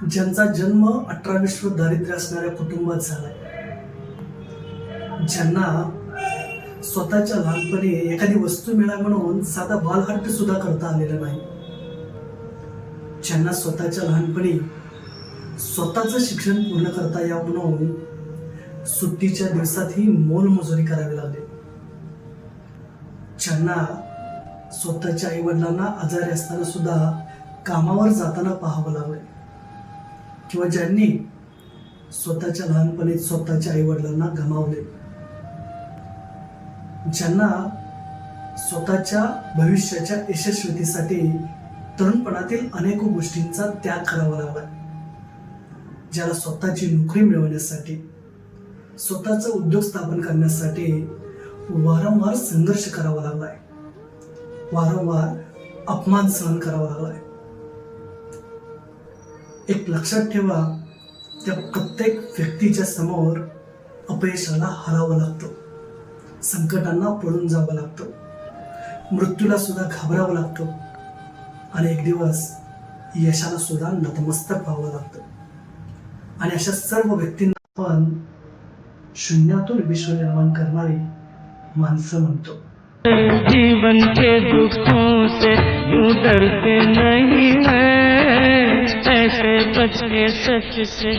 ज्यांचा जन्म 18 विश्व दारिद्र्य असणाऱ्या कुटुंबात झालाय, ज्यांना स्वतःच्या लहानपणी एखादी वस्तू मिळावी म्हणून साधा बालहट्ट सुद्धा करता आलेला नाही, ज्यांना स्वतःच्या लहानपणी स्वतःचं शिक्षण पूर्ण करता यावं म्हणून सुट्टीच्या दिवसातही मोलमजुरी करावी लागली, ज्यांना स्वतःच्या आई वडिलांना आजारी असताना सुद्धा कामावर जाताना पाहावं लागलं, किंवा ज्यांनी स्वतःच्या लहानपणीत स्वतःच्या आई वडिलांना गमावले, ज्यांना स्वतःच्या भविष्याच्या यशस्वीतेसाठी तरुणपणातील अनेक गोष्टींचा त्याग करावा लागला, ज्याला स्वतःची नोकरी मिळवण्यासाठी स्वतःचा उद्योग स्थापन करण्यासाठी वारंवार संघर्ष करावा लागलाय, वारंवार अपमान सहन करावा लागलाय. एक लक्षात ठेवा, त्या प्रत्येक व्यक्तीच्या समोर अपयशाला हरावं लागतं, संकटांना पळून जावं लागतं, मृत्यूला सुद्धा घाबरावं लागतं आणि एक दिवस यशाला सुद्धा नतमस्तक व्हावं लागतं. आणि अशा सर्व व्यक्तींना आपण शून्यातून विश्व निर्माण करणारी माणसं म्हणतो. जीवन के दुखों से यूं डरते नहीं हैं, ऐसे बच के सच से